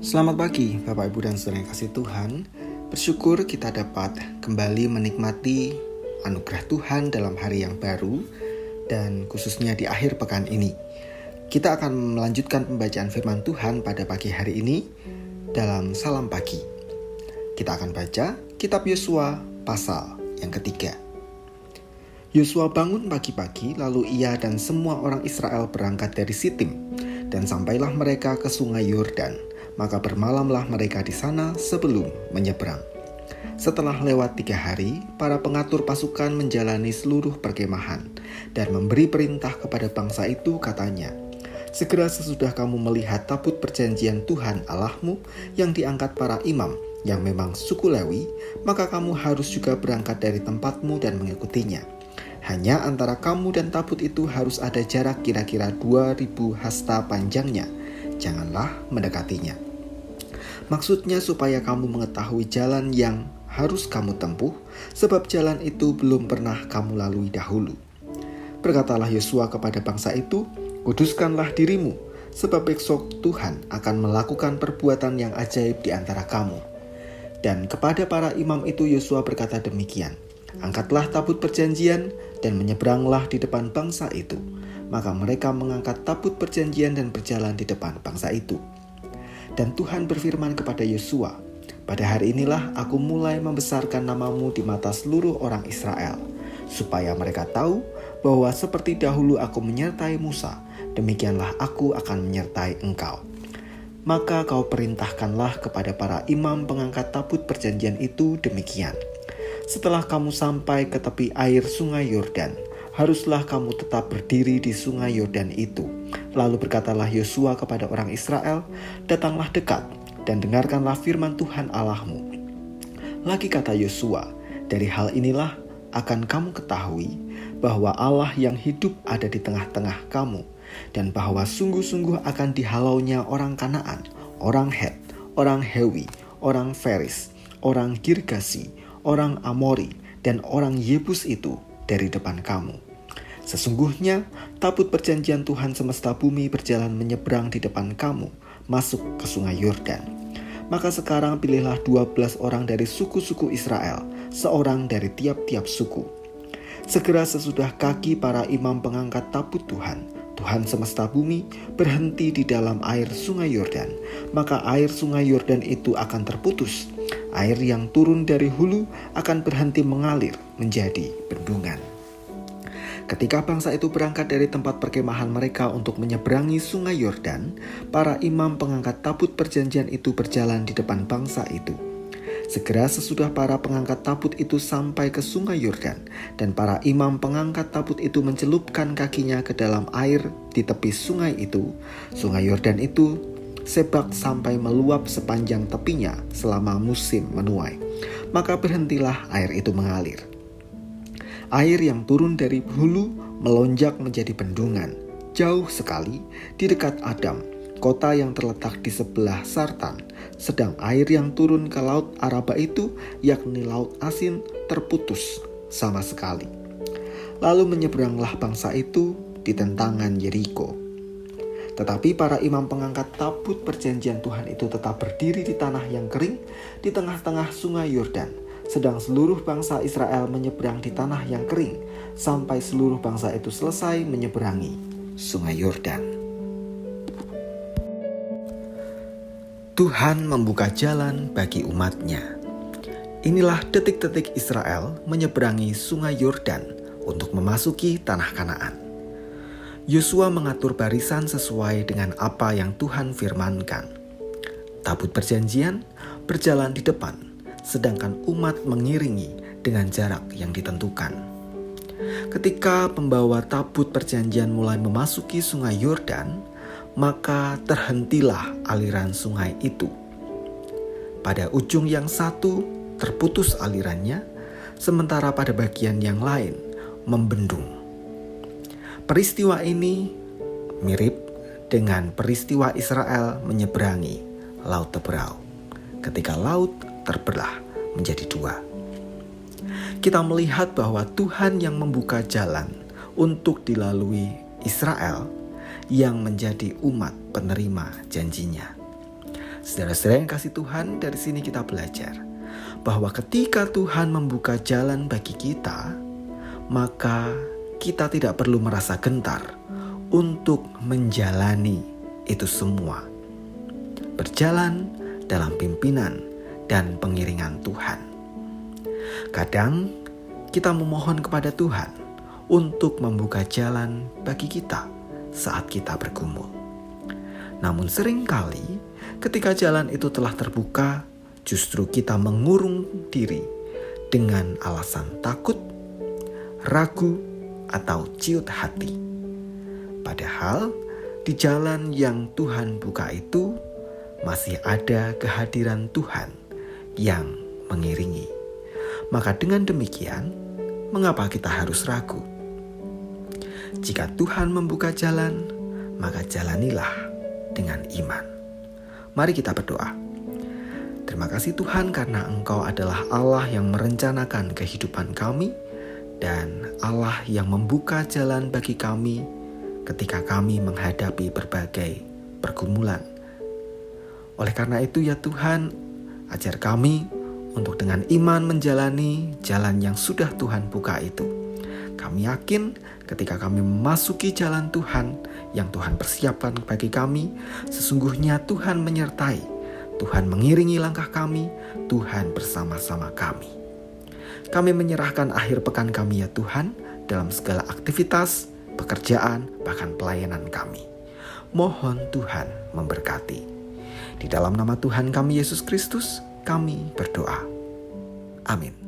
Selamat pagi Bapak Ibu dan Saudara yang kasih Tuhan. Bersyukur kita dapat kembali menikmati anugerah Tuhan dalam hari yang baru dan khususnya di akhir pekan ini. Kita akan melanjutkan pembacaan firman Tuhan pada pagi hari ini dalam Salam Pagi. Kita akan baca kitab Yosua pasal yang ketiga. Yosua bangun pagi-pagi, lalu ia dan semua orang Israel berangkat dari Sitim, dan sampailah mereka ke sungai Yordan. Maka bermalamlah mereka di sana sebelum menyeberang. Setelah lewat 3 hari, para pengatur pasukan menjalani seluruh perkemahan dan memberi perintah kepada bangsa itu, katanya, "Segera sesudah kamu melihat tabut perjanjian Tuhan Allahmu yang diangkat para imam yang memang suku Lewi, maka kamu harus juga berangkat dari tempatmu dan mengikutinya. Hanya antara kamu dan tabut itu harus ada jarak kira-kira 2000 hasta panjangnya. Janganlah mendekatinya. Maksudnya supaya kamu mengetahui jalan yang harus kamu tempuh, sebab jalan itu belum pernah kamu lalui dahulu." Berkatalah Yosua kepada bangsa itu, "Kuduskanlah dirimu, sebab besok Tuhan akan melakukan perbuatan yang ajaib di antara kamu." Dan kepada para imam itu Yosua berkata demikian, "Angkatlah tabut perjanjian dan menyeberanglah di depan bangsa itu." Maka mereka mengangkat tabut perjanjian dan berjalan di depan bangsa itu. Dan Tuhan berfirman kepada Yosua, "Pada hari inilah aku mulai membesarkan namamu di mata seluruh orang Israel, supaya mereka tahu bahwa seperti dahulu aku menyertai Musa, demikianlah aku akan menyertai engkau. Maka kau perintahkanlah kepada para imam pengangkat tabut perjanjian itu demikian. Setelah kamu sampai ke tepi air sungai Yordan, haruslah kamu tetap berdiri di sungai Yordan itu." Lalu berkatalah Yosua kepada orang Israel, "Datanglah dekat dan dengarkanlah firman Tuhan Allahmu." Lagi kata Yosua, "Dari hal inilah akan kamu ketahui bahwa Allah yang hidup ada di tengah-tengah kamu, dan bahwa sungguh-sungguh akan dihalaunya orang Kanaan, orang Het, orang Hewi, orang Feris, orang Girgasi, orang Amori, dan orang Yebus itu dari depan kamu. Sesungguhnya tabut perjanjian Tuhan semesta bumi berjalan menyeberang di depan kamu, masuk ke sungai Yordan. Maka sekarang pilihlah 12 orang dari suku-suku Israel, seorang dari tiap-tiap suku. Segera sesudah kaki para imam pengangkat tabut Tuhan, Tuhan semesta bumi, berhenti di dalam air sungai Yordan, maka air sungai Yordan itu akan terputus. Air yang turun dari hulu akan berhenti mengalir menjadi bendungan." Ketika bangsa itu berangkat dari tempat perkemahan mereka untuk menyeberangi sungai Yordan, para imam pengangkat tabut perjanjian itu berjalan di depan bangsa itu. Segera sesudah para pengangkat tabut itu sampai ke sungai Yordan, dan para imam pengangkat tabut itu mencelupkan kakinya ke dalam air di tepi sungai itu, sungai Yordan itu sebak sampai meluap sepanjang tepinya selama musim menuai. Maka berhentilah air itu mengalir. Air yang turun dari hulu melonjak menjadi bendungan, jauh sekali di dekat Adam, kota yang terletak di sebelah Sartan. Sedang air yang turun ke laut Araba itu, yakni laut asin, terputus sama sekali. Lalu menyeberanglah bangsa itu di tentangan Yeriko. Tetapi para imam pengangkat tabut perjanjian Tuhan itu tetap berdiri di tanah yang kering di tengah-tengah sungai Yordan. Sedang seluruh bangsa Israel menyeberang di tanah yang kering, sampai seluruh bangsa itu selesai menyeberangi sungai Yordan. Tuhan membuka jalan bagi umatnya. Inilah detik-detik Israel menyeberangi sungai Yordan untuk memasuki tanah Kanaan. Yosua mengatur barisan sesuai dengan apa yang Tuhan firmankan. Tabut perjanjian berjalan di depan, sedangkan umat mengiringi dengan jarak yang ditentukan. Ketika pembawa tabut perjanjian mulai memasuki sungai Yordan, maka terhentilah aliran sungai itu. Pada ujung yang satu terputus alirannya, sementara pada bagian yang lain membendung. Peristiwa ini mirip dengan peristiwa Israel menyeberangi Laut Teberau, ketika laut terbelah menjadi 2. Kita melihat bahwa Tuhan yang membuka jalan untuk dilalui Israel yang menjadi umat penerima janjinya. Saudara-saudara yang kasih Tuhan, dari sini kita belajar bahwa ketika Tuhan membuka jalan bagi kita, maka kita tidak perlu merasa gentar untuk menjalani itu semua. Berjalan dalam pimpinan dan pengiringan Tuhan. Kadang kita memohon kepada Tuhan untuk membuka jalan bagi kita saat kita bergumul. Namun seringkali ketika jalan itu telah terbuka, justru kita mengurung diri dengan alasan takut, ragu, atau ciut hati. Padahal di jalan yang Tuhan buka itu masih ada kehadiran Tuhan yang mengiringi. Maka dengan demikian, mengapa kita harus ragu? Jika Tuhan membuka jalan, maka jalanilah dengan iman. Mari kita berdoa. Terima kasih Tuhan karena Engkau adalah Allah yang merencanakan kehidupan kami dan Allah yang membuka jalan bagi kami ketika kami menghadapi berbagai pergumulan. Oleh karena itu ya Tuhan, ajar kami untuk dengan iman menjalani jalan yang sudah Tuhan buka itu. Kami yakin ketika kami memasuki jalan Tuhan yang Tuhan persiapkan bagi kami, sesungguhnya Tuhan menyertai, Tuhan mengiringi langkah kami, Tuhan bersama-sama kami. Kami menyerahkan akhir pekan kami ya Tuhan dalam segala aktivitas, pekerjaan, bahkan pelayanan kami. Mohon Tuhan memberkati. Di dalam nama Tuhan kami Yesus Kristus, kami berdoa. Amin.